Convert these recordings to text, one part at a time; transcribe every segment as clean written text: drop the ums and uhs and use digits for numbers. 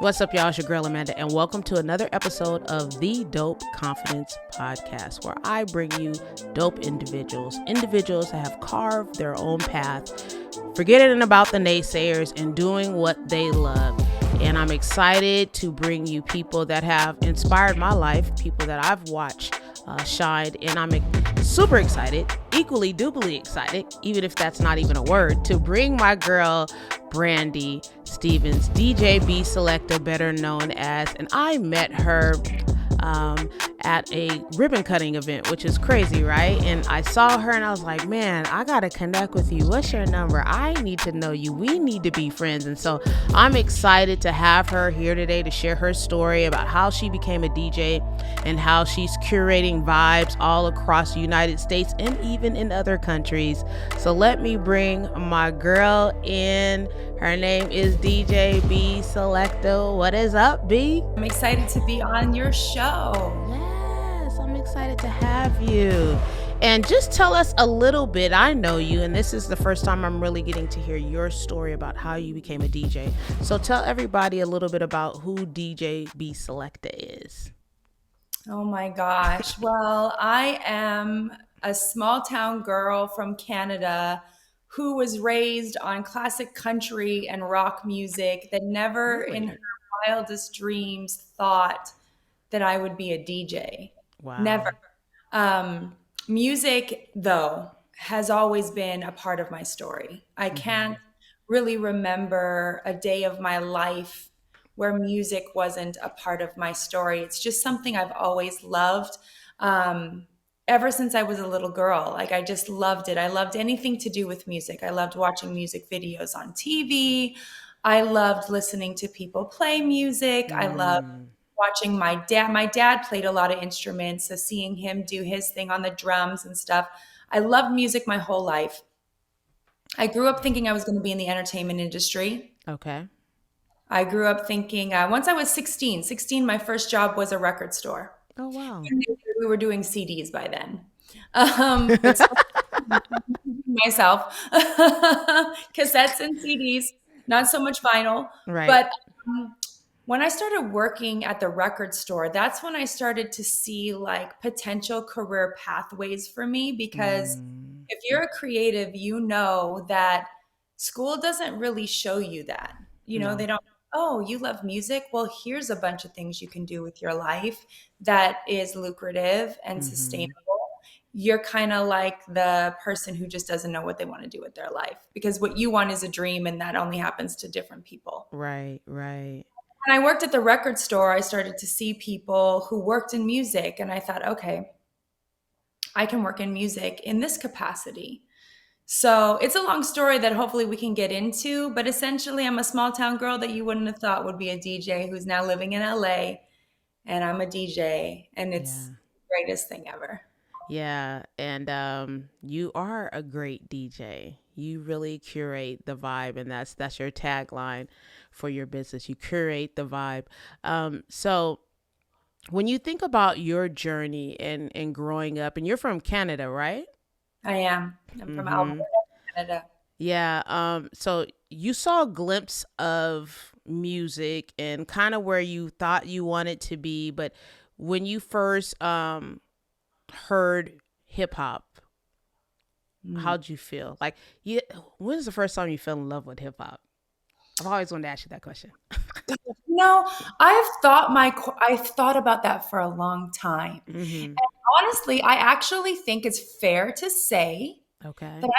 What's up, y'all? It's your girl Ehmandah, and welcome to another episode of the Dope Confidence Podcast, where I bring you dope individuals that have carved their own path, forgetting about the naysayers and doing what they love. And I'm excited to bring you people that have inspired my life, people that I've watched shine, and I'm super excited, equally doubly excited, even if that's not even a word, to bring my girl Brandy Stevens, DJ bselecta, better known as, and I met her at a ribbon cutting event, which is crazy, right? And I saw her and I was like, man, I gotta connect with you. What's your number? I need to know you. We need to be friends. And so I'm excited to have her here today to share her story about how she became a DJ and how she's curating vibes all across the United States and even in other countries. So let me bring my girl in. Her name is DJ bselecta. What is up, B? I'm excited to be on your show. Yes, I'm excited to have you. And just tell us a little bit. I know you, and this is the first time I'm really getting to hear your story about how you became a DJ. So tell everybody a little bit about who DJ bselecta is. Oh my gosh. Well, I am a small town girl from Canada who was raised on classic country and rock music that never in her wildest dreams thought that I would be a DJ. Wow. Never. Music, though, has always been a part of my story. I can't really remember a day of my life where music wasn't a part of my story. It's just something I've always loved. Ever since I was a little girl, like I just loved it. I loved anything to do with music. I loved watching music videos on TV. I loved listening to people play music. I loved watching my dad. My dad played a lot of instruments, so seeing him do his thing on the drums and stuff. I loved music my whole life. I grew up thinking I was going to be in the entertainment industry. Okay. I grew up thinking, once I was 16, my first job was a record store. Oh, wow. We were doing CDs by then. Myself, cassettes and CDs, not so much vinyl. Right. But when I started working at the record store, that's when I started to see like potential career pathways for me, because if you're a creative, you know that school doesn't really show you that. You know, they don't, oh, you love music? Well, here's a bunch of things you can do with your life that is lucrative and sustainable. You're kind of like the person who just doesn't know what they want to do with their life, because what you want is a dream, and that only happens to different people. Right. When I worked at the record store, I started to see people who worked in music, and I thought, okay, I can work in music in this capacity. So it's a long story that hopefully we can get into, but essentially I'm a small town girl that you wouldn't have thought would be a DJ who's now living in LA, and I'm a DJ, and it's the greatest thing ever. Yeah, and you are a great DJ. You really curate the vibe, and that's your tagline for your business. You curate the vibe. So when you think about your journey and growing up, and you're from Canada, right? I am. I'm from Alberta, Canada. Yeah. So you saw a glimpse of music and kind of where you thought you wanted to be, but when you first heard hip hop, how'd you feel? Like, when was the first time you fell in love with hip hop? I've always wanted to ask you that question. No, I've thought about that for a long time. And honestly, I actually think it's fair to say that I fell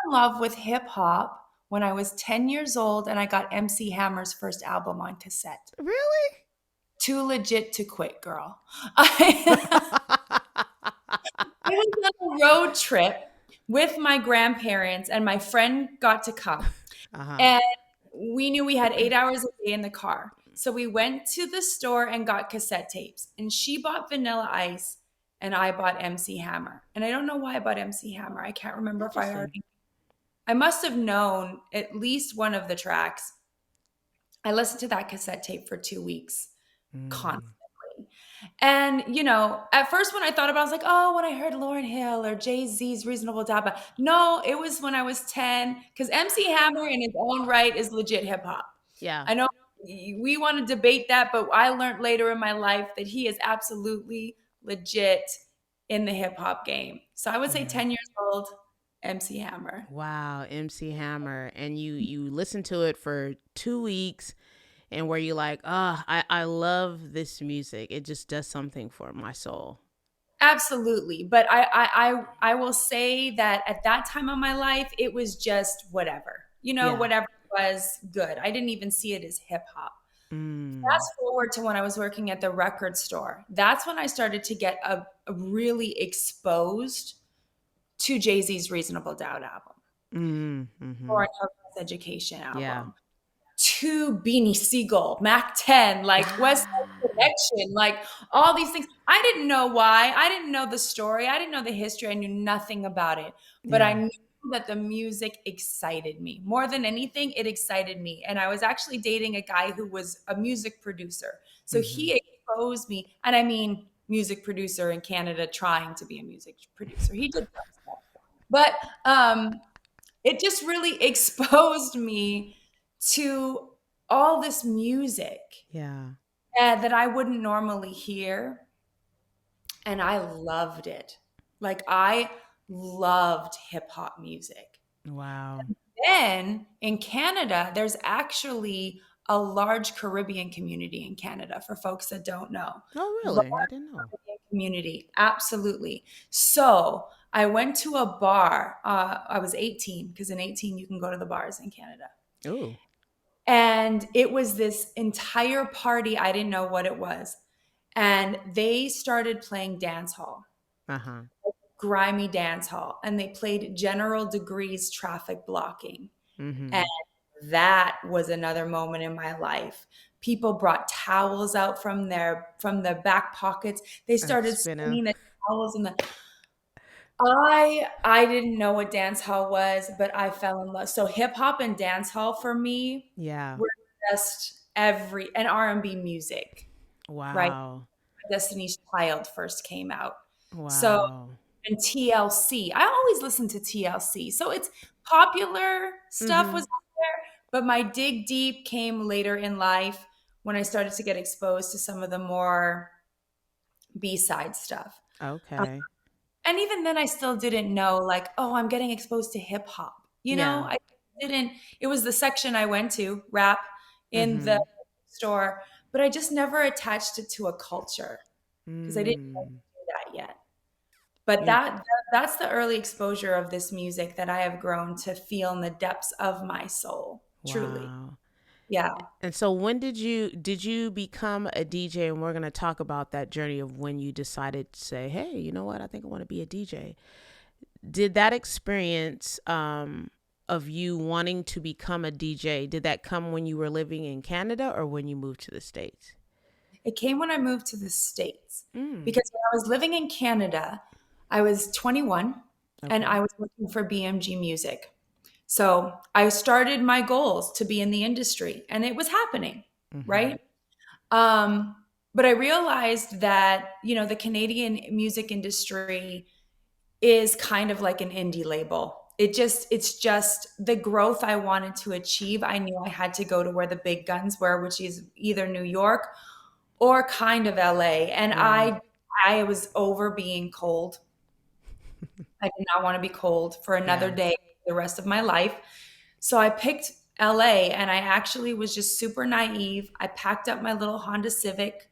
in love with hip hop when I was 10 years old and I got MC Hammer's first album on cassette. Really? Too legit to quit, girl. I was on a road trip with my grandparents, and my friend got to come. And we knew we had 8 hours a day in the car. So we went to the store and got cassette tapes. And she bought Vanilla Ice, and I bought MC Hammer. And I don't know why I bought MC Hammer. I can't remember if I must have known at least one of the tracks. I listened to that cassette tape for 2 weeks constantly. And, you know, at first when I thought about it, I was like, oh, when I heard Lauryn Hill or Jay-Z's Reasonable Doubt. But no, it was when I was 10, because MC Hammer in his own right is legit hip hop. Yeah. I know we want to debate that, but I learned later in my life that he is absolutely legit in the hip hop game. So I would say Yeah. 10 years old, MC Hammer. Wow, MC Hammer. And you listened to it for 2 weeks and were you like, oh, I love this music. It just does something for my soul. Absolutely. But I will say that at that time of my life, it was just whatever, Yeah. whatever was good. I didn't even see it as hip hop. Mm. Fast forward to when I was working at the record store. That's when I started to get a really exposed to Jay-Z's Reasonable Doubt album, Mm. Mm-hmm. or No Education Yeah. album, to Beanie Siegel, Mac 10, like West Side Ah. Connection, like all these things. I didn't know why. I didn't know the story. I didn't know the history. I knew nothing about it. But I Yeah. knew that the music excited me. More than anything, it excited me. And I was actually dating a guy who was a music producer. So Mm-hmm. he exposed me. And I mean, music producer in Canada trying to be a music producer. He did some stuff. But it just really exposed me to all this music Yeah. that I wouldn't normally hear. And I loved it. Like, I loved hip hop music. Wow. Then in Canada, there's actually a large Caribbean community in Canada for folks that don't know. Oh, Large really? I didn't know. Caribbean community, absolutely. So I went to a bar. I was 18 because in 18 you can go to the bars in Canada. Ooh. And it was this entire party. I didn't know what it was. And they started playing dance hall, Uh-huh. grimy dance hall, and they played General Degrees Traffic Blocking. And Mm-hmm. that was another moment in my life. People brought towels out from their back pockets. They And started spin out. swinging the towels in the I didn't know what dance hall was, but I fell in love. So hip hop and dance hall for me Yeah. were just every and R&B music, right? Wow. Destiny's Child first came out. So Wow. and TLC. I always listen to TLC. So it's popular stuff Mm-hmm. was out there, but my dig deep came later in life when I started to get exposed to some of the more B-side stuff. Okay. And even then I still didn't know, like, oh, I'm getting exposed to hip hop. Yeah. I didn't it was the section I went to, rap, in the Mm-hmm. store, but I just never attached it to a culture because I didn't Mm. do that yet. But You that's the early exposure of this music that I have grown to feel in the depths of my soul, truly. wow. Yeah. And so when did you become a DJ? And we're going to talk about that journey of when you decided to say, "Hey, you know what? I think I want to be a DJ." Did that experience of you wanting to become a DJ, did that come when you were living in Canada or when you moved to the States? It came when I moved to the States Mm. because when I was living in Canada, I was 21 and Okay. I was looking for BMG music. So I started my goals to be in the industry and it was happening, Mm-hmm. right? Um, but I realized that, the Canadian music industry is kind of like an indie label. It's just the growth I wanted to achieve. I knew I had to go to where the big guns were, which is either New York or kind of LA. And Right. I was over being cold. I did not want to be cold for another Yeah. day the rest of my life. So I picked LA and I actually was just super naive. I packed up my little Honda Civic,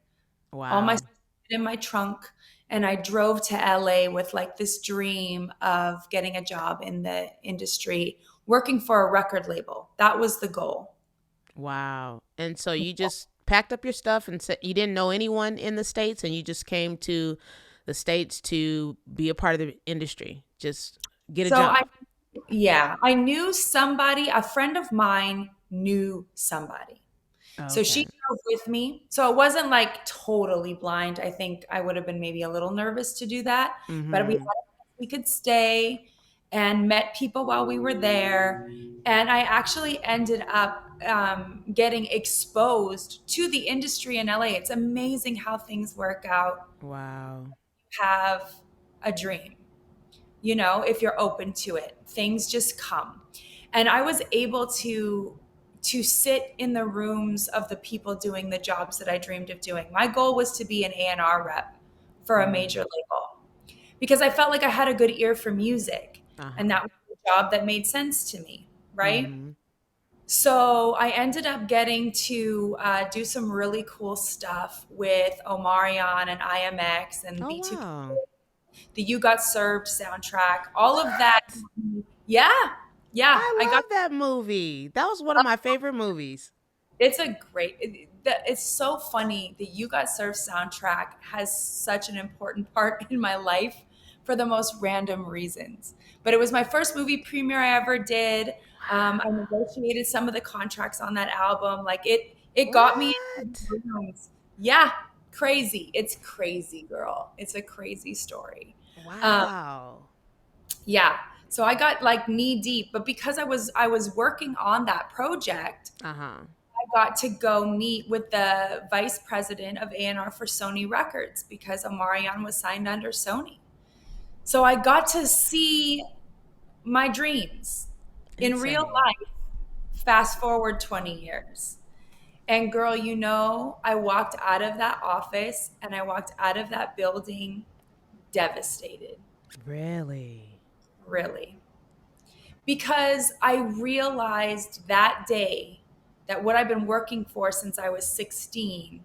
all my Wow. stuff in my trunk, and I drove to LA with like this dream of getting a job in the industry, working for a record label. That was the goal. Wow. And so you just packed up your stuff and said you didn't know anyone in the States and you just came to the States to be a part of the industry. Just get a So job. yeah, I knew somebody, a friend of mine knew somebody. So she Okay. drove with me. So it wasn't like totally blind. I think I would have been maybe a little nervous to do that, but Mm-hmm. we could stay and met people while we were there. And I actually ended up getting exposed to the industry in LA. It's amazing how things work out. Wow. Have a dream, if you're open to it, things just come. And I was able to sit in the rooms of the people doing the jobs that I dreamed of doing. My goal was to be an A&R rep for a major label because I felt like I had a good ear for music, and that was the job that made sense to me, right? So I ended up getting to do some really cool stuff with Omarion and IMX and B2K, wow. the You Got Served soundtrack, all of that. What? Yeah, yeah. I I got love that movie. That was one of my favorite movies. It's a great. It's so funny. The You Got Served soundtrack has such an important part in my life for the most random reasons. But it was my first movie premiere I ever did. I negotiated some of the contracts on that album. Like it got me into What? the rooms. Yeah, crazy. It's crazy, girl. It's a crazy story. Um, Wow. yeah. So I got like knee deep, but because I was working on that project, Uh-huh. I got to go meet with the vice president of A&R for Sony Records because Omarion was signed under Sony. So I got to see my dreams in real Insane. life, fast forward 20 years. And girl, I walked out of that office and I walked out of that building devastated, Really? really. Because I realized that day that what I've been working for since I was 16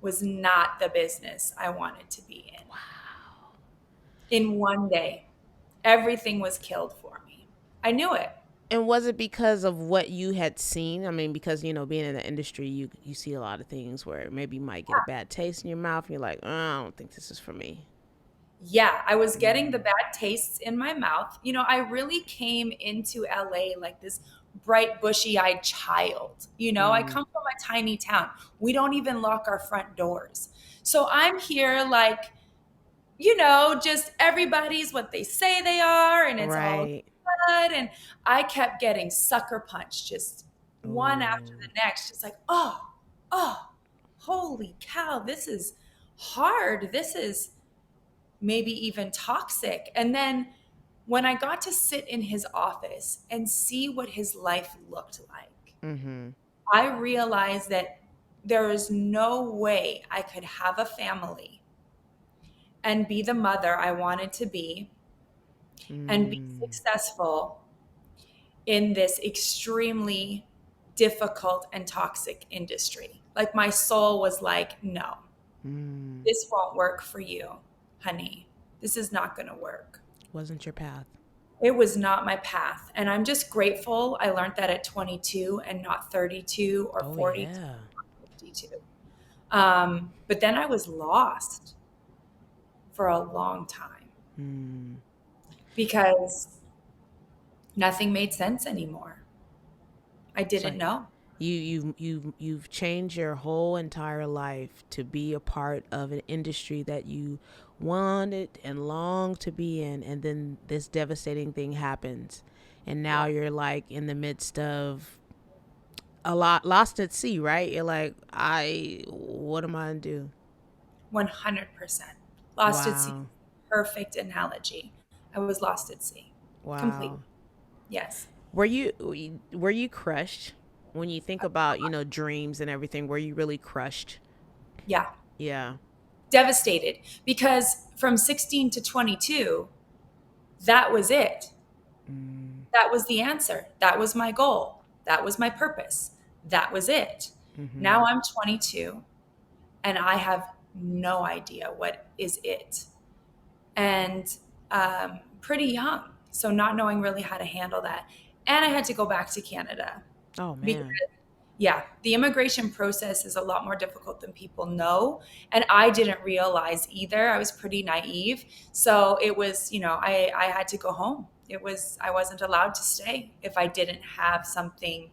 was not the business I wanted to be in. Wow. In one day, everything was killed for me. I knew it. And was it because of what you had seen? I mean, because being in the industry, you see a lot of things where maybe you might get a bad taste in your mouth, and you're like, oh, I don't think this is for me. Yeah, I was getting the bad tastes in my mouth. I really came into LA like this bright, bushy eyed child. I come from a tiny town. We don't even lock our front doors. So I'm here like, just everybody's what they say they are, and it's all Right. good. And I kept getting sucker punched just one after Ooh. the next, just like, oh, holy cow, this is hard. This is maybe even toxic. And then when I got to sit in his office and see what his life looked like, Mm-hmm. I realized that there is no way I could have a family and be the mother I wanted to be and be successful in this extremely difficult and toxic industry. Like my soul was like, no, this won't work for you, honey. This is not going to work. Wasn't your path. It was not my path. And I'm just grateful I learned that at 22 and not 32 or Oh 42 yeah. or 52. But then I was lost for a long time because nothing made sense anymore. I So didn't know. you've changed your whole entire life to be a part of an industry that you wanted and longed to be in, and then this devastating thing happens, and now Yeah, you're like in the midst of a lot, lost at sea, right? You're like, what am I gonna do? 100%. Lost at sea. Wow. Perfect analogy. I was lost at sea. Completely. Wow. Yes. Were you crushed when you think about dreams and everything? Were you really crushed? Yeah. Yeah. Devastated because from 16 to 22, that was it. That was the answer. That was my goal. That was my purpose. That was it. Now I'm 22 and I have no idea what is it. And pretty young. So not knowing really how to handle that. And I had to go back to Canada Oh because, man. yeah, the immigration process is a lot more difficult than people know. And I didn't realize either. I was pretty naive. So it was, I had to go home. I wasn't allowed to stay if I didn't have something,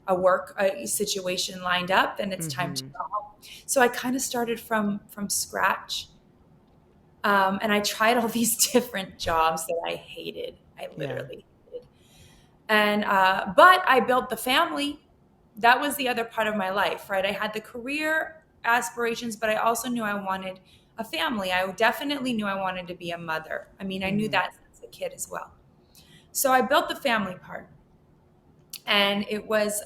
a situation lined up, then it's time to go home. So I kind of started from scratch. And I tried all these different jobs that I hated. I Yeah. literally hated. And but I built the family. That was the other part of my life, right? I had the career aspirations, but I also knew I wanted a family. I definitely knew I wanted to be a mother. I mean, I knew that since a kid as well. So I built the family part. And it was,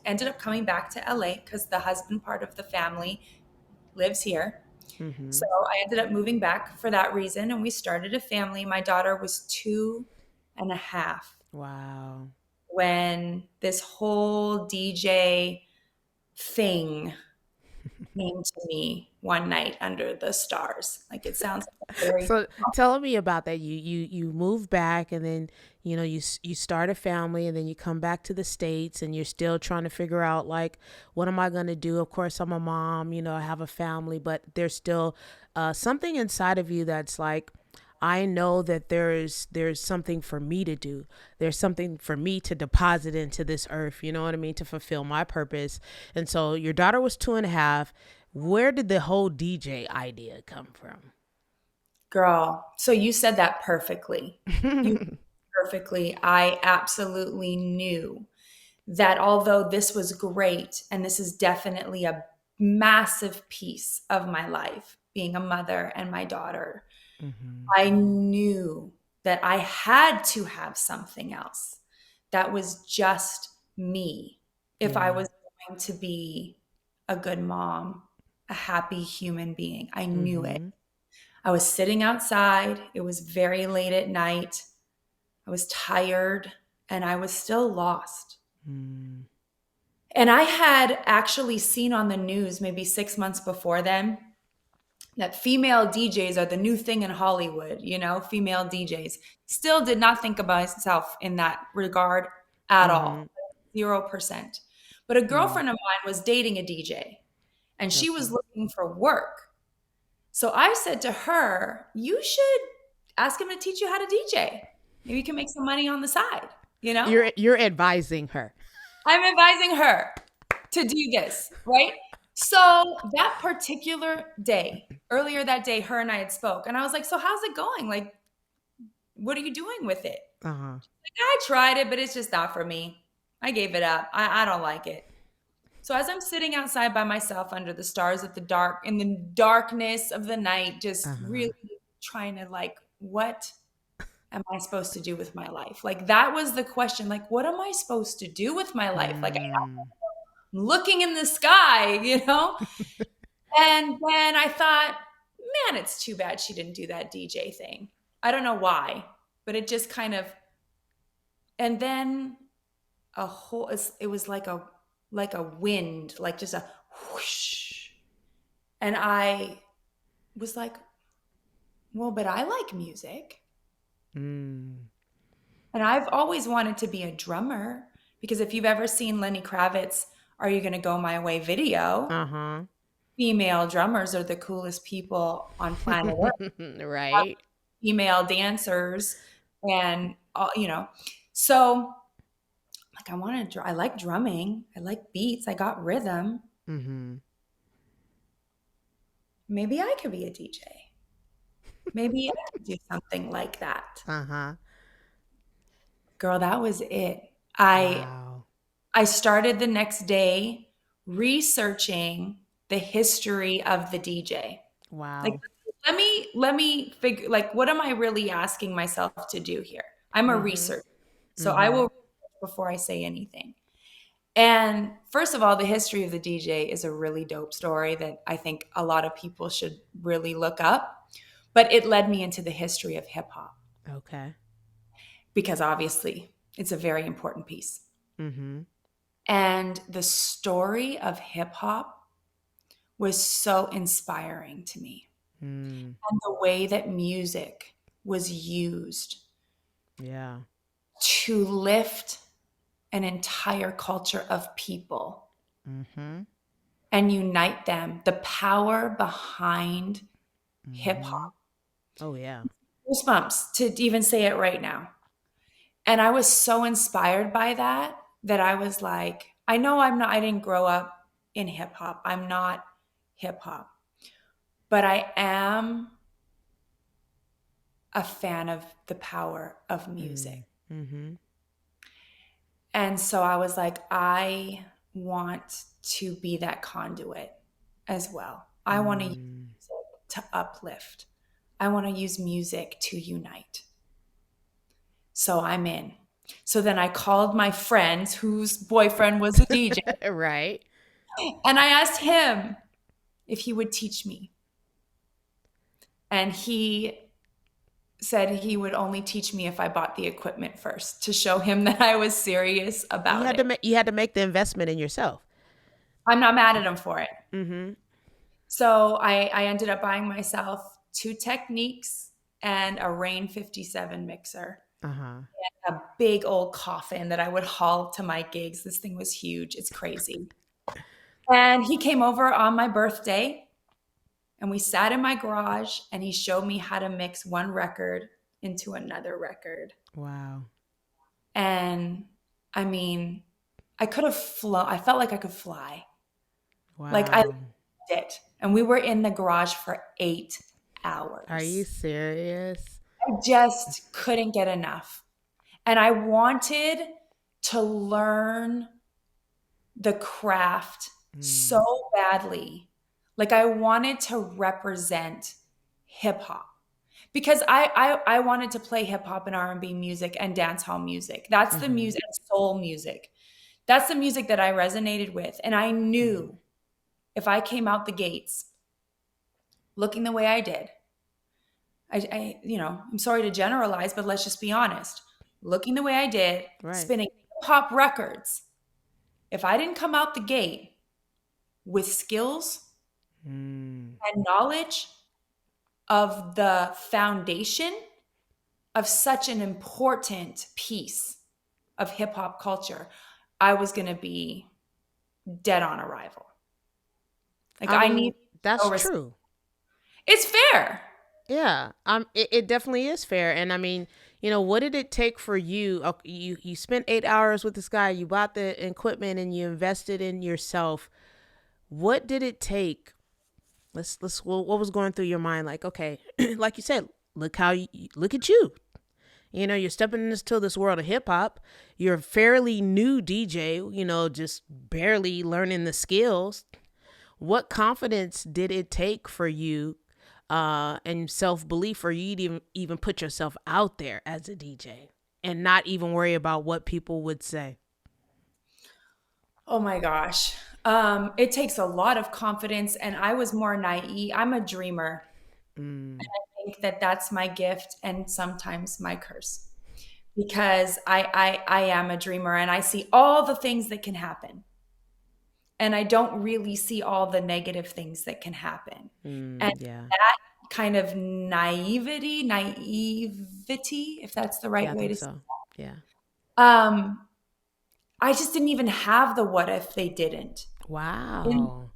ended up coming back to LA because the husband part of the family lives here. Mm-hmm. So I ended up moving back for that reason, and we started a family. My daughter was 2.5 Wow. when this whole DJ thing came to me one night under the stars. Like, it sounds like a very, So tell me about that. You move back, and then you start a family, and then you come back to the States, and you're still trying to figure out, like, what am I going to do? Of course, I'm a mom. I have a family, but there's still something inside of you that's like, I know that there's something for me to do. There's something for me to deposit into this earth. You know what I mean? To fulfill my purpose. And so your daughter was 2.5. Where did the whole DJ idea come from? girl. So you said that perfectly. You perfectly. I absolutely knew that although this was great, and this is definitely a massive piece of my life, being a mother and my daughter, Mm-hmm. I knew that I had to have something else that was just me if I Yeah. was going to be a good mom, a happy human being. I knew it. Mm-hmm. I was sitting outside. It was very late at night. I was tired and I was still lost. Mm. And I had actually seen on the news maybe 6 months before then that female DJs are the new thing in Hollywood, female DJs. Still did not think about myself in that regard at Mm-hmm. all. 0%. But a Mm. girlfriend of mine was dating a DJ and she was Okay. looking for work. So I said to her, you should ask him to teach you how to DJ. Maybe you can make some money on the side, you know? You're advising her. I'm advising her to do this, right? So that particular day, earlier that day, her and I had spoke, and I was like, "So how's it going? Like, what are you doing with it?" Uh-huh. Like, I tried it, but it's just not for me. I gave it up. I don't like it. So as I'm sitting outside by myself under the stars at the dark, in the darkness of the night, just Uh-huh. really trying to like, what am I supposed to do with my life? Like, that was the question. Like, what am I supposed to do with my life? Like, Mm. looking in the sky, And then I thought, man, it's too bad she didn't do that DJ thing. I don't know why, but it just kind of, and then it was like a wind, like just a whoosh. And I was like, well, but I like music. Mm. And I've always wanted to be a drummer because if you've ever seen Lenny Kravitz, Are You Gonna Go My Way video, Uh-huh. female drummers are the coolest people on planet Earth. Right. Female dancers and so like I like drumming, I like beats, I got rhythm. Mm-hmm. Maybe I could be a DJ. Maybe I could do something like that. Uh-huh. Girl, that was it. I Wow. I started the next day researching the history of the DJ. Like, Wow. let me figure, like, what am I really asking myself to do here? I'm a Mm-hmm. researcher, so I Mm-hmm. will research before I say anything. And first of all, the history of the DJ is a really dope story that I think a lot of people should really look up. But it led me into the history of hip hop Okay. because obviously it's a very important piece. Mm-hmm. And the story of hip hop was so inspiring to me. Mm. And the way that music was used Yeah. to lift an entire culture of people Mm-hmm. and unite them. The power behind hip Mm-hmm. hop. Oh yeah. Goosebumps to even say it right now. And I was so inspired by that that I was like, I know I didn't grow up in hip hop. I'm not hip hop, but I am a fan of the power of music. Mm. Mm-hmm. And so I was like, I want to be that conduit as well. I want to use Mm. music to uplift. I want to use music to unite. So I'm in. So then I called my friend whose boyfriend was a DJ, Right. and I asked him if he would teach me. And he said he would only teach me if I bought the equipment first to show him that I was serious You about had to it. make the investment in yourself. I'm not mad at him for it. Mm-hmm. So I ended up buying myself 2 Techniques and a Rain 57 mixer, Uh-huh. a big old coffin that I would haul to my gigs. This thing was huge. It's crazy. And he came over on my birthday and we sat in my garage and he showed me how to mix one record into another record. Wow. And I mean, I could have flown. I felt like I could fly. Like I Wow. loved it. And we were in the garage for 8 Are you hours. serious? I just couldn't get enough. And I wanted to learn the craft so badly. Like I wanted to represent hip hop because I wanted to play hip hop and R&B music and dance hall music. That's the Mm-hmm. music, soul music. That's the music that I resonated with. And I knew if I came out the gates looking the way I did, I'm sorry to generalize, but let's just be honest. Looking the way I did, Right. spinning hip hop records, if I didn't come out the gate with skills Mm. and knowledge of the foundation of such an important piece of hip hop culture, I was going to be dead on arrival. Like I I mean, need that's no true. It's fair. Yeah. It definitely is fair. And I mean, what did it take for you? You spent 8 hours with this guy, you bought the equipment and you invested in yourself. What did it take? What was going through your mind? Like, okay, like you said, look at you. You're stepping into this world of hip hop. You're a fairly new DJ, just barely learning the skills. What confidence did it take for you and self belief for you to even put yourself out there as a DJ and not even worry about what people would say? Oh my gosh. It takes a lot of confidence, and I was more naive. I'm a dreamer. Mm, I think that that's my gift and sometimes my curse because I am a dreamer and I see all the things that can happen. And I don't really see all the negative things that can happen. And yeah. that kind of naivety, if that's the Yeah, right I way think to say so. Yeah. it. I just didn't even have the what if they didn't. And Wow.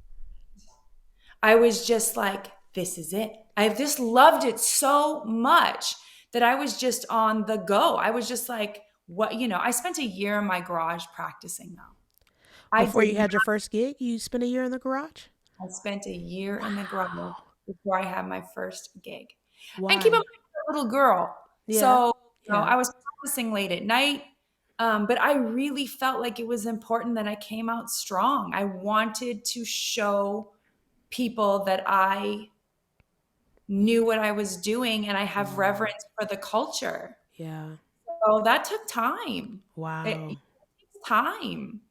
I was just like, this is it. I just loved it so much that I was just on the go. I was just like, I spent a year in my garage practicing though. I Before did you had your first gig, you spent a year in the garage? I spent a year in the garage Wow. before I had my first gig. And keep in Why? mind, I'm a little girl. Yeah. So, Yeah. I was practicing late at night. But I really felt like it was important that I came out strong. I wanted to show people that I knew what I was doing and I have Mm, reverence for the culture. yeah. So that took time. It Wow. takes time.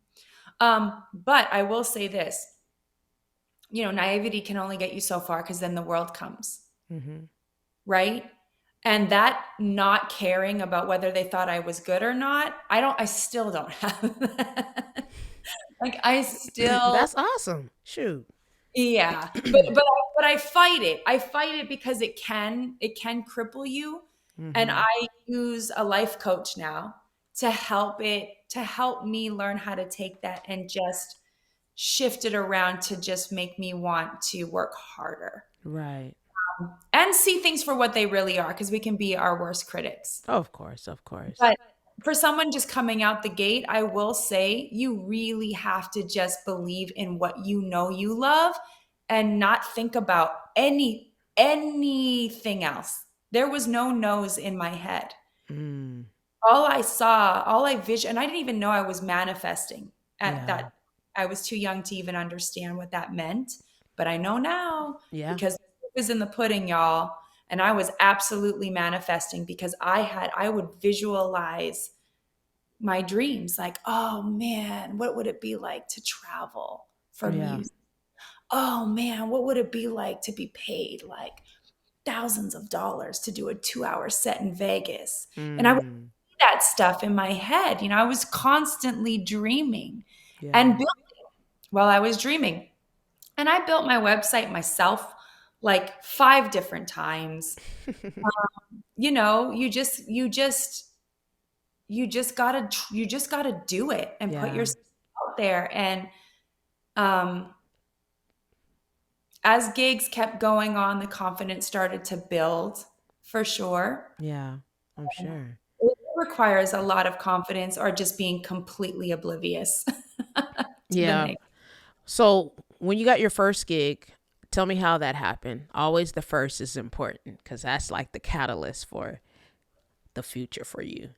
But I will say this, naivety can only get you so far because then the world comes, Mm-hmm. right? And that not caring about whether they thought I was good or not, I still don't have that. Like I still, That's awesome. Shoot. yeah, but I fight it. I fight it because it can cripple you, and Mm-hmm. I use a life coach now to help me learn how to take that and just shift it around to just make me want to work harder Right. and see things for what they really are because we can be our worst critics. Of course. Of course. But for someone just coming out the gate, I will say you really have to just believe in what you know you love and not think about anything else. There was no no's in my head. Mm, All I saw, all I vision, and I didn't even know I was manifesting at yeah. that. I was too young to even understand what that meant, but I know now Yeah. because the proof is in the pudding, y'all. And I was absolutely manifesting because I would visualize my dreams. Like, oh man, what would it be like to travel for Yeah. music? Oh man, what would it be like to be paid like thousands of dollars to do a 2-hour set in Vegas? And I would Mm. see that stuff in my head. I was constantly dreaming and Yeah. building while I was dreaming. And I built my website myself like 5 different times. You just gotta do it and put Yeah. yourself out there. And um, as gigs kept going on, the confidence started to build for sure. Yeah. I'm sure. It requires a lot of confidence or just being completely oblivious to the Yeah. negative. So when you got your first gig, tell me how that happened. Always the first is important because that's like the catalyst for the future for you.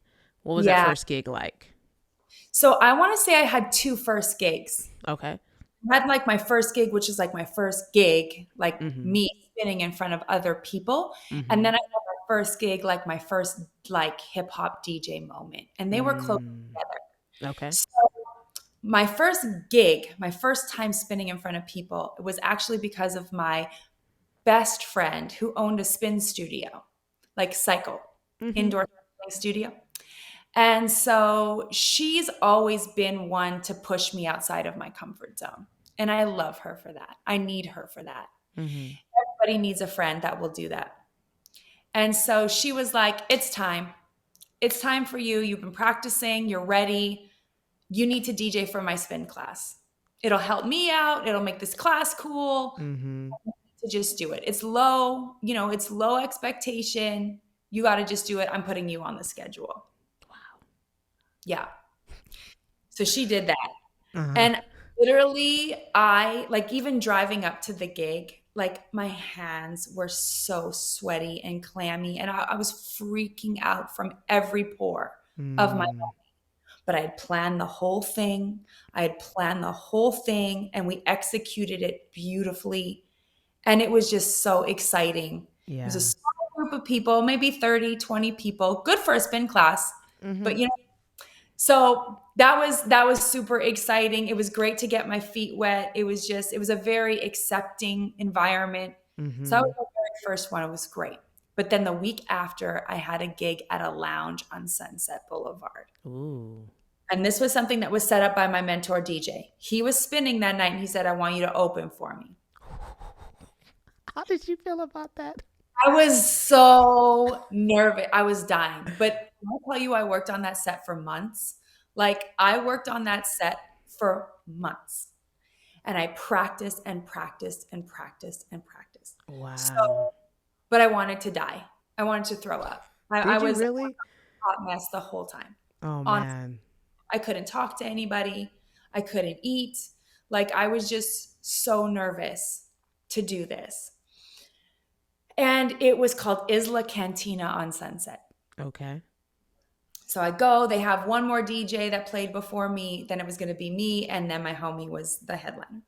What was that Yeah. first gig like? So I want to say I had 2 first gigs. Okay. I had like my first gig, which is like my first gig, like Mm-hmm. me spinning in front of other people. And Mm-hmm. then I had my first gig, like my first like hip hop DJ moment. And they were close Mm. together. Okay. So my first gig, my first time spinning in front of people, it was actually because of my best friend who owned a spin studio, like Cycle, Mm-hmm. indoor spinning studio. And so she's always been one to push me outside of my comfort zone. And I love her for that. I need her for that. Mm-hmm. Everybody needs a friend that will do that. And so she was like, it's time. It's time for you. You've been practicing. You're ready. You need to DJ for my spin class. It'll help me out. It'll make this class cool. Mm-hmm. To just do it. It's low, it's low expectation. You got to just do it. I'm putting you on the schedule. Yeah. So she did that. Uh-huh. And literally, I like even driving up to the gig, like my hands were so sweaty and clammy, and I was freaking out from every pore of my Mm. body. But I had planned the whole thing. And we executed it beautifully. And it was just so exciting. It was a Yeah. small group of people, maybe 30, 20 people, good for a spin class. Mm-hmm. But so that was super exciting. It was great to get my feet wet. It was a very accepting environment. So that Mm-hmm. was my very first one. It was great. But then the week after, I had a gig at a lounge on Sunset Boulevard. Ooh. And this was something that was set up by my mentor, DJ. He was spinning that night and he said, I want you to open for me. How did you feel about that? I was so nervous. I was dying. But I'll tell you, I worked on that set for months. Like, I worked on that set for months. And I practiced and practiced and practiced and practiced. So, Wow. but I wanted to die. I wanted to throw up. I Did you was a really? hot mess the whole time. Oh Honestly, man. I couldn't talk to anybody. I couldn't eat. Like, I was just so nervous to do this. And it was called Isla Cantina on Sunset. Okay. So I go, they have one more DJ that played before me, then it was going to be me, and then my homie was the headliner. And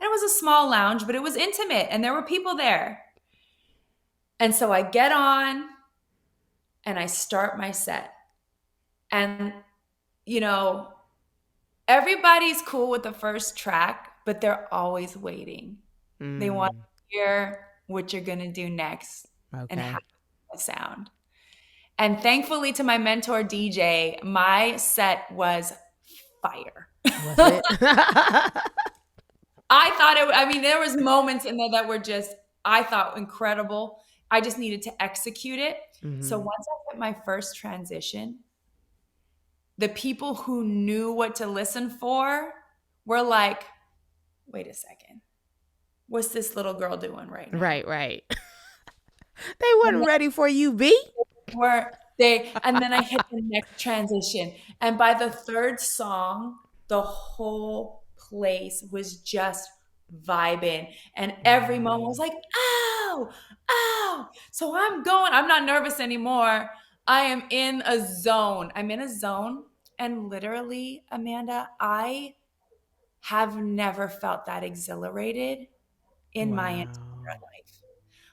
it was a small lounge, but it was intimate, and there were people there. And so I get on, and I start my set. And, everybody's cool with the first track, but they're always waiting. They want Mm. to hear what you're going to do next and how Okay. it sound. And thankfully to my mentor DJ, my set was fire. Was it? There was moments in there that were just, I thought, incredible. I just needed to execute it. So Mm-hmm. once I hit my first transition, the people who knew what to listen for were like, wait a second. What's this little girl doing right now? Right, right. They And wasn't ready for you, B. and then I hit the next transition. And by the third song, the whole place was just vibing. And every moment was Wow. like, ow, ow. So I'm not nervous anymore. I am in a zone. I'm in a zone. And literally, Amanda, I have never felt that exhilarated in my entire Wow. life.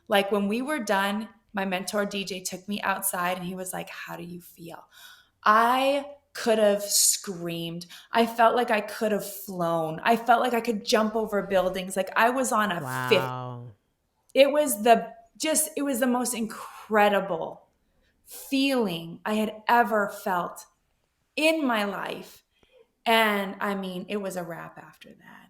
Like when we were done, my mentor DJ took me outside and he was like, how do you feel? I could have screamed. I felt like I could have flown. I felt like I could jump over buildings. Like I was on a fifth. Wow. It was it was the most incredible feeling I had ever felt in my life. And I mean, it was a wrap after that.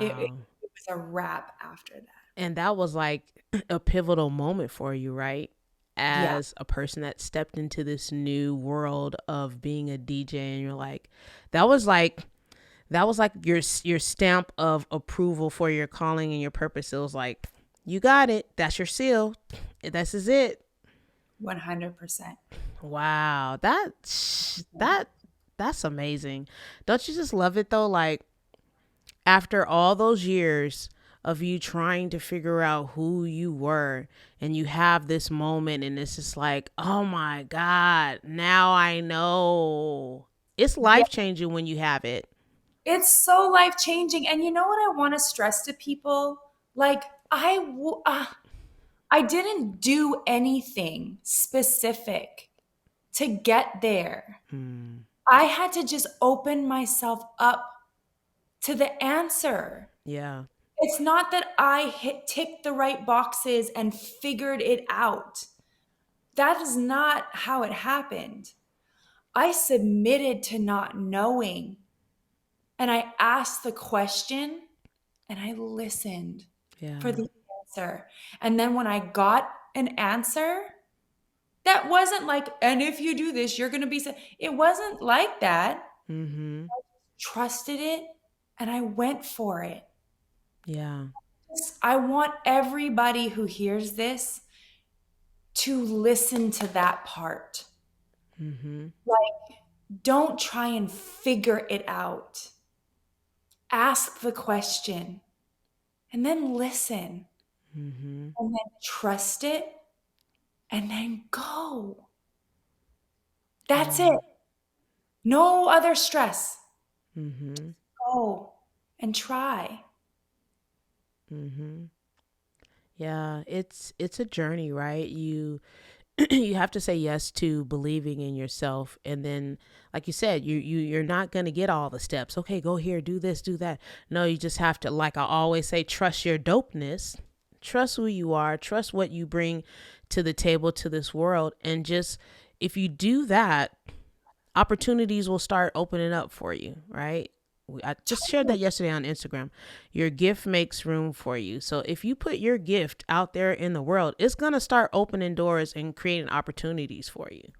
It Wow. was a wrap after that. And that was like a pivotal moment for you, right? Yeah. As a person that stepped into this new world of being a DJ, and you're like, that was like your stamp of approval for your calling and your purpose. It was like, you got it. That's your seal. This is it. 100%. Wow. That's amazing. Don't you just love it though? Like after all those years of you trying to figure out who you were, and you have this moment and it's just like, oh my God, now I know. It's Yeah. life changing when you have it. It's so life changing. And you know what I want to stress to people? Like, I didn't do anything specific to get there. Hmm. I had to just open myself up to the answer. Yeah. It's not that I ticked the right boxes and figured it out. That is not how it happened. I submitted to not knowing, and I asked the question, and I listened Yeah. for the answer. And then when I got an answer, that wasn't like, and if you do this, you're going to be, it wasn't like that. Mm-hmm. Trusted it, and I went for it. Yeah. I want everybody who hears this to listen to that part. Mm-hmm. Like, don't try and figure it out. Ask the question and then listen Mm-hmm. and then trust it and then go. That's Yeah. it. No other stress. Mm-hmm. Go and try. Mm-hmm. Yeah, it's a journey, right? You you have to say yes to believing in yourself, and then like you said, you're not going to get all the steps. Okay, go here, do this, do that. No, you just have to, like I always say, trust your dopeness. Trust who you are, trust what you bring to the table, to this world, and just if you do that, opportunities will start opening up for you, right? I just shared that yesterday on Instagram. Your gift makes room for you. So if you put your gift out there in the world, it's going to start opening doors and creating opportunities for you.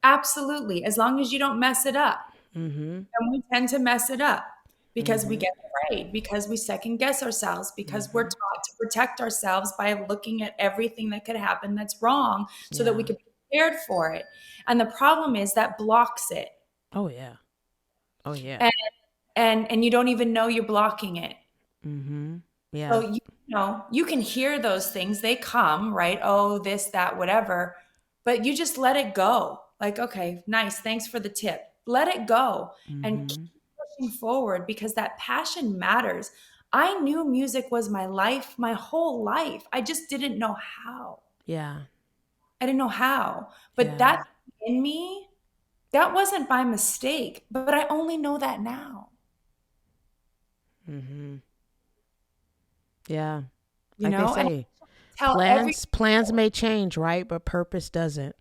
Absolutely. As long as you don't mess it up. Mm-hmm. And we tend to mess it up because we Mm-hmm. get afraid, because we second guess ourselves, because we're Mm-hmm. taught to protect ourselves by looking at everything that could happen that's wrong so that we Yeah. can be prepared for it. And the problem is that blocks it. Oh yeah. Oh yeah. And and you don't even know you're blocking it. Mm-hmm. So Yeah. you know, you can hear those things, they come, right? Oh, this, that, whatever. But you just let it go. Like, okay, nice. Thanks for the tip. Let it go and keep Mm-hmm. pushing forward because that passion matters. I knew music was my life, my whole life. I just didn't know how. Yeah. I didn't know how. But Yeah. that in me, that wasn't by mistake, but I only know that now. Mm-hmm. Yeah. You Like they know, and I say, tell every plans may change, right? But purpose doesn't.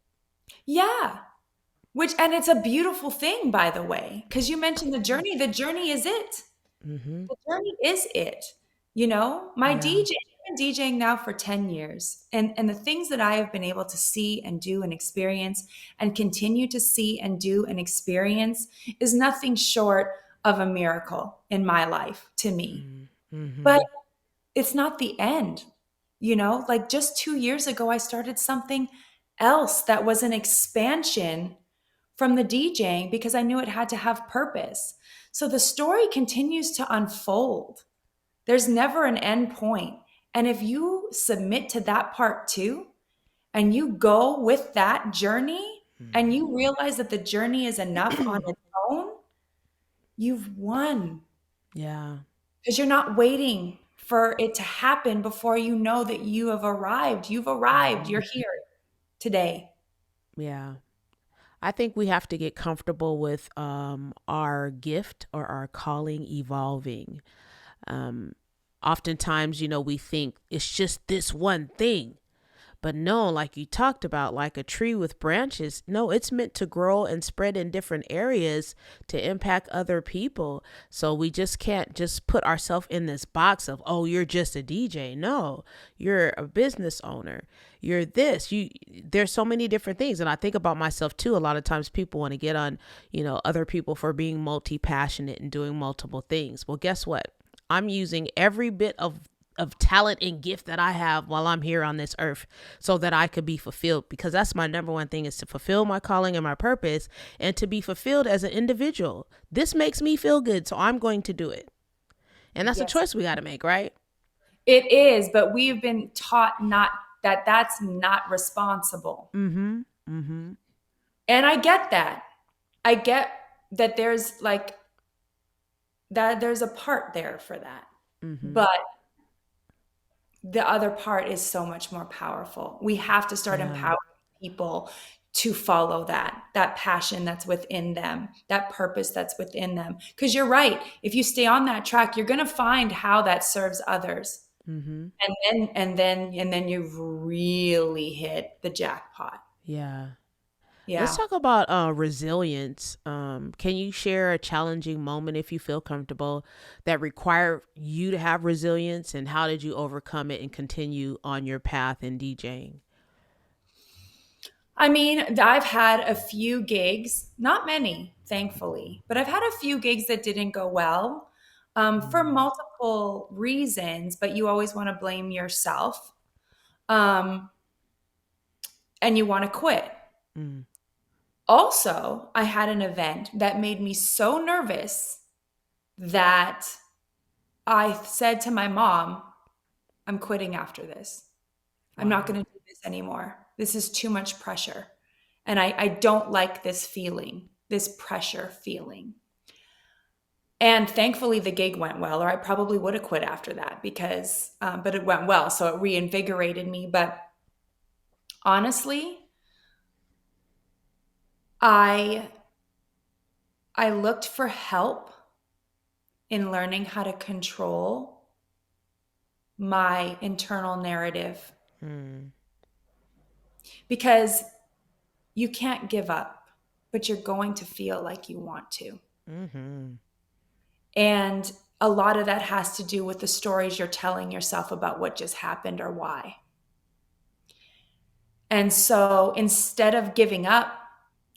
yeah. Which and it's a beautiful thing, by the way, because you mentioned the journey. The journey is it. Mm-hmm. The journey is it. You know, my Yeah. DJ, I've been DJing now for 10 years. And the things that I have been able to see and do and experience and continue to see and do and experience is nothing short of a miracle in my life to me. Mm-hmm. But it's not the end. You know, like just 2 years ago, I started something else that was an expansion from the DJing because I knew it had to have purpose. So the story continues to unfold. There's never an end point. And if you submit to that part too, and you go with that journey, and you realize that the journey is enough on its own, you've won Yeah. because you're not waiting for it to happen before you know that you have arrived. You've arrived. Mm-hmm. You're here today. Yeah. I think we have to get comfortable with our gift or our calling evolving. Um, Oftentimes, we think it's just this one thing. But no, like you talked about, like a tree with branches, no, it's meant to grow and spread in different areas to impact other people. So we just can't just put ourselves in this box of, oh, you're just a DJ. No, you're a business owner. You're this. There's so many different things. And I think about myself too. A lot of times people want to get on, other people for being multi-passionate and doing multiple things. Well, guess what? I'm using every bit of talent and gift that I have while I'm here on this earth so that I could be fulfilled, because that's my number one thing, is to fulfill my calling and my purpose and to be fulfilled as an individual. This makes me feel good, so I'm going to do it. And that's a Yes, choice we got to make, right? it is. But we've been taught not that that's not responsible. Mm-hmm. Mm-hmm. And I get that. I get that there's like that there's a part there for that. Mm-hmm. But the other part is so much more powerful. We have to start Yeah. empowering people to follow that passion that's within them, that purpose that's within them. Because you're right. If you stay on that track, you're going to find how that serves others. Mm-hmm. And then you've really hit the jackpot. Yeah. Let's Yeah. talk about resilience. Can you share a challenging moment, if you feel comfortable, that required you to have resilience, and how did you overcome it and continue on your path in DJing? I mean, I've had a few gigs, not many, thankfully, but I've had a few gigs that didn't go well for Mm. multiple reasons, but you always want to blame yourself um, and you want to quit. Mm. Also, I had an event that made me so nervous that I said to my mom, I'm quitting after this. I'm not Wow. going to do this anymore. This is too much pressure. And I don't like this feeling, this pressure feeling. And thankfully, the gig went well, or I probably would have quit after that but it went well. So it reinvigorated me. But honestly, I, I looked for help in learning how to control my internal narrative, Mm. because you can't give up, but you're going to feel like you want to. Mm-hmm. And a lot of that has to do with the stories you're telling yourself about what just happened or why. And so instead of giving up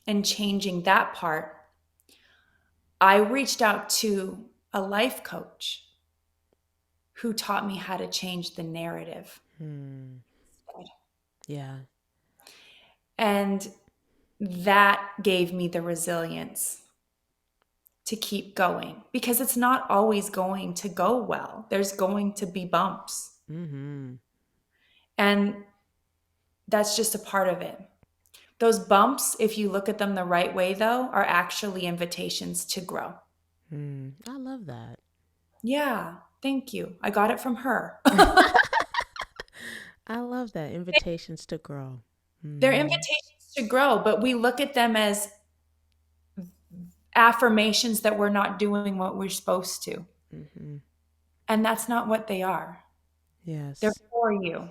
and changing that part, I reached out to a life coach who taught me how to change the narrative. Mm. Yeah. And that gave me the resilience to keep going, because it's not always going to go well. There's going to be bumps. Mm-hmm. And that's just a part of it. Those bumps, if you look at them the right way, though, are actually invitations to grow. Mm. I love that. Yeah, thank you. I got it from her. I love that. Invitations to grow. They're Mm-hmm. invitations to grow, but we look at them as affirmations that we're not doing what we're supposed to. Mm-hmm. And that's not what they are. They're Yes. for you.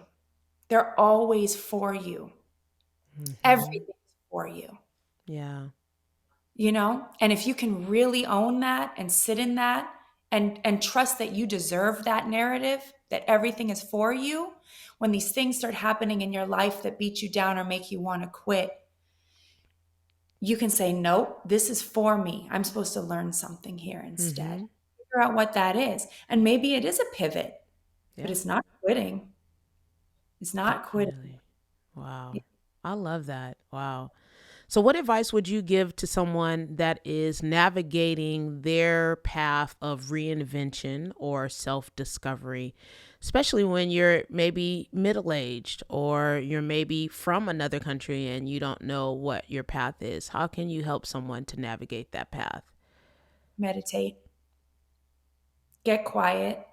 They're always for you. Mm-hmm. Everything's for you, Yeah. you know? And if you can really own that and sit in that and trust that you deserve that narrative, that everything is for you, when these things start happening in your life that beat you down or make you want to quit, you can say, nope, this is for me. I'm supposed to learn something here instead. Mm-hmm. Figure out what that is. And maybe it is a pivot, but Yeah. it's not quitting. It's not quitting. Definitely. Wow. I love that. Wow. So, what advice would you give to someone that is navigating their path of reinvention or self discovery, especially when you're maybe middle aged or you're maybe from another country and you don't know what your path is? How can you help someone to navigate that path? Meditate, get quiet.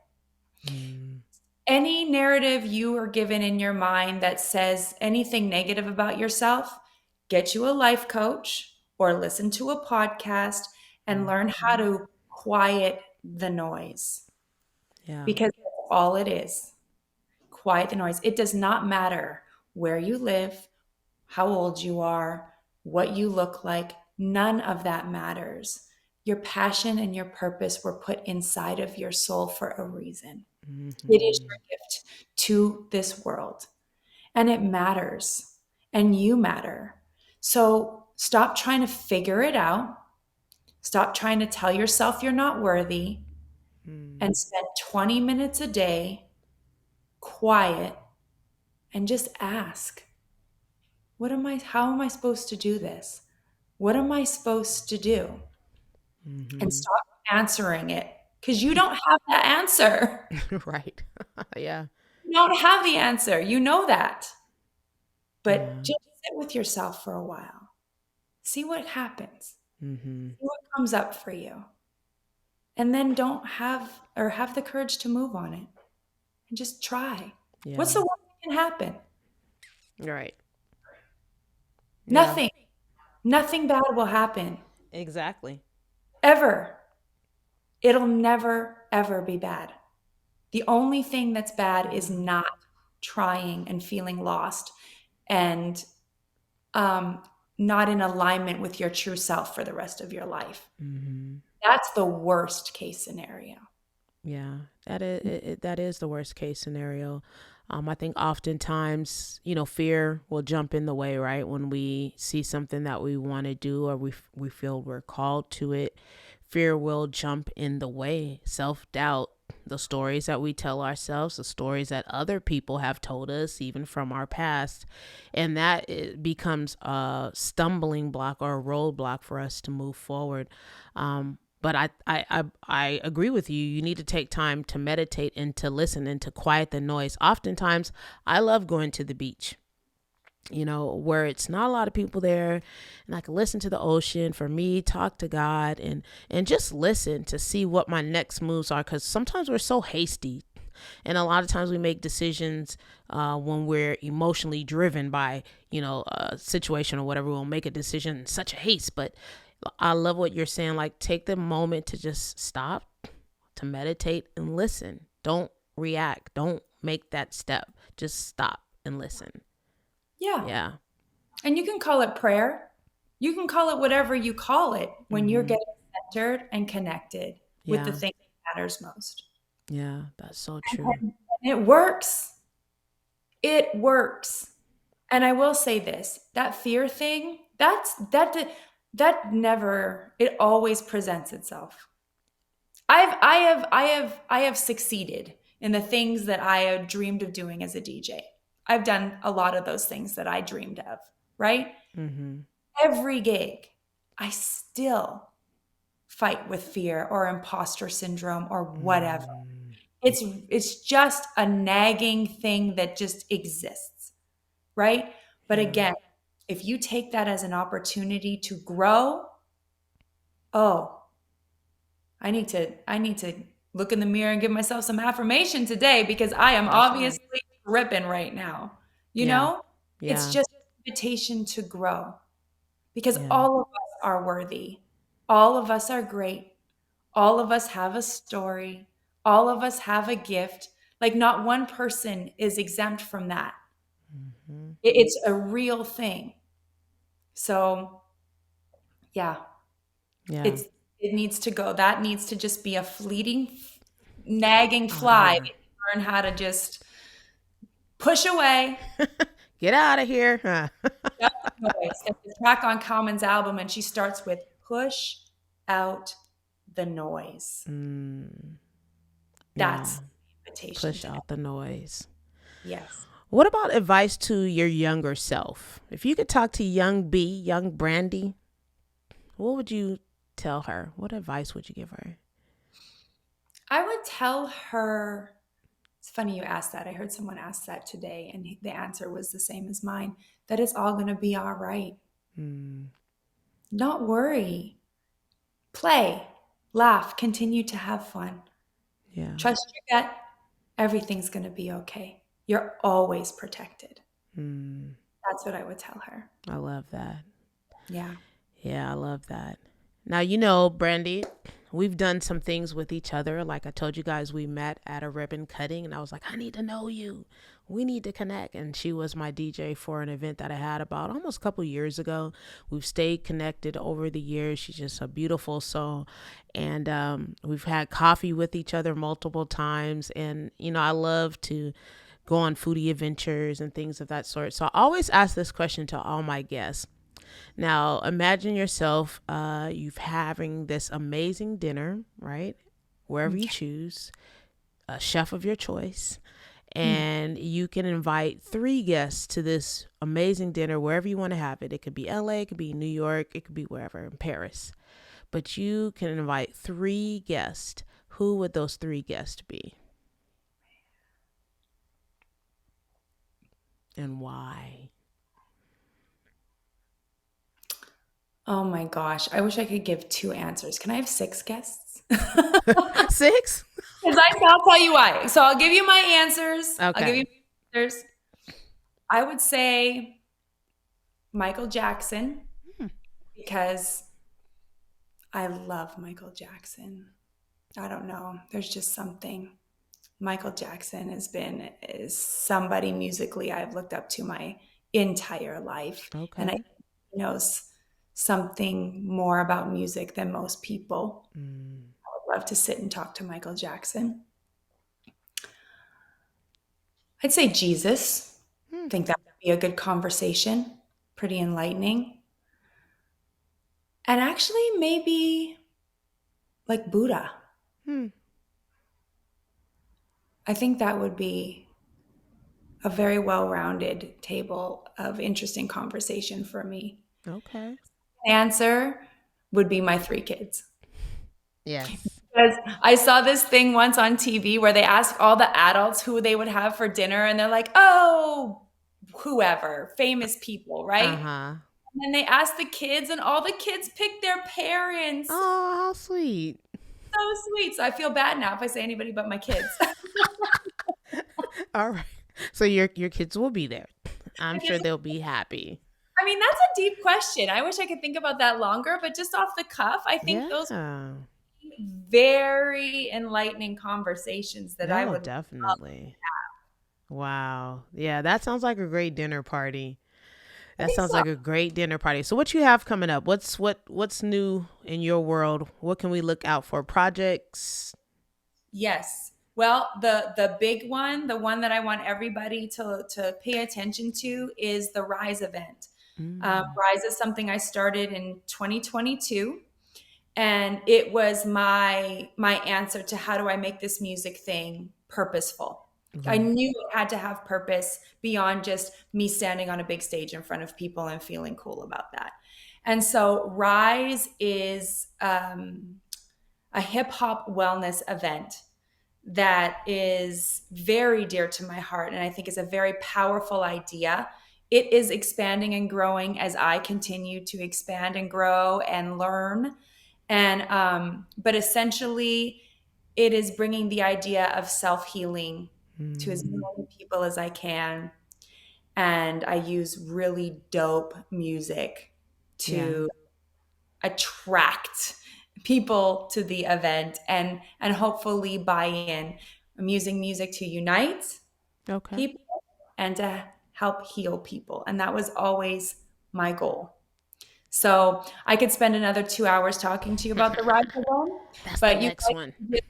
Mm. Any narrative you are given in your mind that says anything negative about yourself, get you a life coach or listen to a podcast and learn how Mhm. to quiet the noise, Yeah. because that's all it is. Quiet the noise. It does not matter where you live, how old you are, what you look like. None of that matters. Your passion and your purpose were put inside of your soul for a reason. It is Mhm. your gift to this world, and it matters, and you matter. So stop trying to figure it out. Stop trying to tell yourself you're not worthy, and Mm. spend 20 minutes a day quiet and just ask, how am I supposed to do this? What am I supposed to do? And Mhm. stop answering it, because you don't have that answer. Right. Yeah. You don't have the answer. You know that. But Yeah. just sit with yourself for a while. See what happens. Mhm. See what comes up for you. And then don't have or have the courage to move on it and just try. What's Yeah. the worst that can happen? Right. Yeah. Nothing. Nothing bad will happen. Exactly. Ever. It'll never, ever be bad. The only thing that's bad is Yeah. not trying and feeling lost and um, not in alignment with your true self for the rest of your life. Mhm. That's the worst case scenario. Yeah, that is the worst case scenario. I think oftentimes, fear will jump in the way, right? When we see something that we want to do or we feel we're called to it, fear will jump in the way. Self doubt, the stories that we tell ourselves, the stories that other people have told us, even from our past, and that it becomes a stumbling block or a roadblock for us to move forward. But I agree with you. You need to take time to meditate and to listen and to quiet the noise. Oftentimes, I love going to the beach, where it's not a lot of people there, and I can listen to the ocean, for me, talk to God, and just listen to see what my next moves are. Because sometimes we're so hasty, and a lot of times we make decisions when we're emotionally driven by, a situation or whatever. We'll make a decision in such a haste. But I love what you're saying. Like, take the moment to just stop, to meditate and listen. Don't react. Don't make that step. Just stop and listen. Yeah. Yeah. And you can call it prayer. You can call it whatever you call it when you're Mm-hmm. getting centered and connected with the Yeah. thing that matters most. Yeah. That's so true. And it works. It works. And I will say this, that fear thing, that never, it always presents itself. I have succeeded in the things that I had dreamed of doing as a DJ. I've done a lot of those things that I dreamed of, right? Mm-hmm. Every gig, I still fight with fear or imposter syndrome or whatever. Mm. It's just a nagging thing that just exists, right? But Yeah. again, if you take that as an opportunity to grow, oh, I need to look in the mirror and give myself some affirmation today, because I am That's right. obviously tripping right now. You Yeah. know? It's Yeah. just an invitation to grow, because Yeah. all of us are worthy. All of us are great. All of us have a story. All of us have a gift. Like, not one person is exempt from that. Mm-hmm. It's a real thing. So, yeah, Yeah. it's it needs to go. That needs to just be a fleeting, nagging Out of fly that here. you learn how to just push away. Get out of here. Huh. That's the noise. It's the track on Common's album, and she starts with "Push out the noise." Mm. Yeah. That's the invitation Push today. out the noise. Yes. What about advice to your younger self? If you could talk to young B, young Brandy, what would you tell her? What advice would you give her? I would tell her, it's funny you asked that. I heard someone ask that today, and the answer was the same as mine, that it's all going to be all right. Mm. Don't worry. Play, laugh, continue to have fun. Yeah. Trust your gut. Everything's going to be okay. You're always protected. Mm. That's what I would tell her. I love that. Yeah. Yeah, I love that. Now, you know, Brandy, we've done some things with each other. Like I told you guys, we met at a ribbon cutting, and I was like, I need to know you. We need to connect. And she was my DJ for an event that I had about almost a couple years ago. We've stayed connected over the years. She's just a beautiful soul. And we've had coffee with each other multiple times. And, you know, I love to go on foodie adventures and things of that sort. So I always ask this question to all my guests. Now, imagine yourself, you've having this amazing dinner, right? Wherever you Okay. choose, a chef of your choice, Mm. and you can invite 3 guests to this amazing dinner wherever you want to have it. It could be LA, it could be New York, it could be wherever, in Paris. But you can invite 3 guests. Who would those 3 guests be? And why? Oh my gosh. I wish I could give 2 answers. Can I have 6 guests? 6? Because I'll tell you why. So I'll give you my answers. I'll give you Okay. my answers. I would say Michael Jackson Hmm. because I love Michael Jackson. I don't know. There's just something. Michael Jackson is somebody musically I've looked up to my entire life. And I Okay. think he knows something more about music than most people. Mm. I would love to sit and talk to Michael Jackson. I'd say Jesus. Hmm. I think that would be a good conversation, pretty enlightening. And actually, maybe like Buddha. Hmm. I think that would be a very well rounded table of interesting conversation for me. Okay. Answer would be my 3 kids. Yes. Because I saw this thing once on TV where they asked all the adults who they would have for dinner, and they're like, oh, whoever, famous people, right? Uh-huh. And then they asked the kids, and all the kids picked their parents. Oh, how sweet. So sweet. So I feel bad now if I say anybody but my kids. All right. So your kids will be there. I'm My sure kids- they'll be happy. I mean, that's a deep question. I wish I could think about that longer, but just off the cuff, I think those Yeah. are very enlightening conversations that I No, would love. definitely. Wow. Yeah, that sounds like a great dinner party. I That think sounds so. like a great dinner party. So what you have coming up? What's new in your world? What can we look out for? Projects? Yes. Well, the big one, the one that I want everybody to pay attention to is the Rise event. Mm. Rise is something I started in 2022, and it was my answer to how do I make this music thing purposeful. I Right. knew it had to have purpose beyond just me standing on a big stage in front of people and feeling cool about that. And so Rise is a hip hop wellness event that is very dear to my heart and I think is a very powerful idea. It is expanding and growing as I continue to expand and grow and learn. And but essentially, it is bringing the idea of self healing to as Mm. many people as I can. And I use really dope music Yeah. to attract people to the event and hopefully buy in. I'm using music to unite Okay. people and to help heal people. And that was always my goal. So I could spend another 2 hours talking to you about the ride alone, That's the but you next one. guys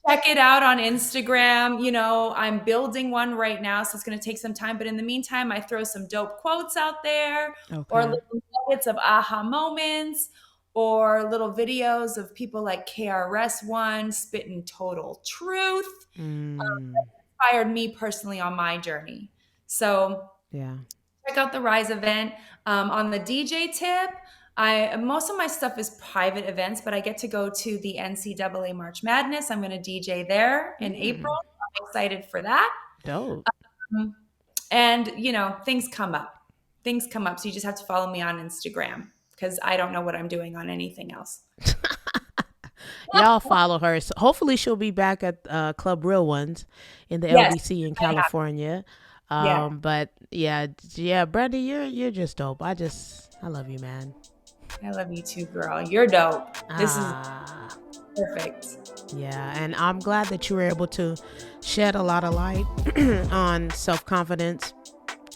check it out on Instagram. You know, I'm building one right now, so it's going to take some time. But in the meantime, I throw some dope quotes out there or Okay. little nuggets of aha moments or little videos of people like KRS-One spitting total truth. Mm. Inspired me personally on my journey. So Yeah. check out the Rise event. On the DJ tip, I most of my stuff is private events, but I get to go to the NCAA March Madness. I'm going to DJ there in April. Mm. I'm excited for that. Dope. Um, and you know, things come up. Things come up. So you just have to follow me on Instagram because I don't know what I'm doing on anything else. Y'all follow her. So hopefully she'll be back at Club Real Ones in the Yes, LBC in I have. California. Yeah. But yeah, Brandy, you're just dope. I love you, man. I love you too, girl. You're dope. This is Ah, perfect. yeah, and I'm glad that you were able to shed a lot of light on self-confidence,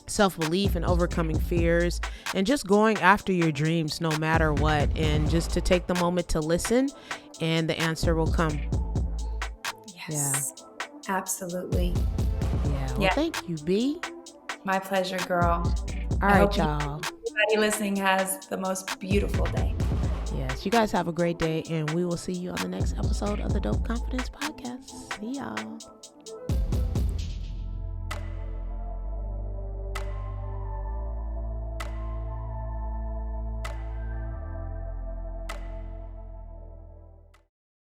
self-belief, and overcoming fears, and just going after your dreams no matter what, and just to take the moment to listen, and the answer will come. Yes. Yeah. Absolutely. Yeah. Well, thank you, B. My pleasure, girl. All right, y'all. Everybody listening has the most beautiful day. Yes, you guys have a great day, and we will see you on the next episode of the Dope Confidence Podcast. See y'all.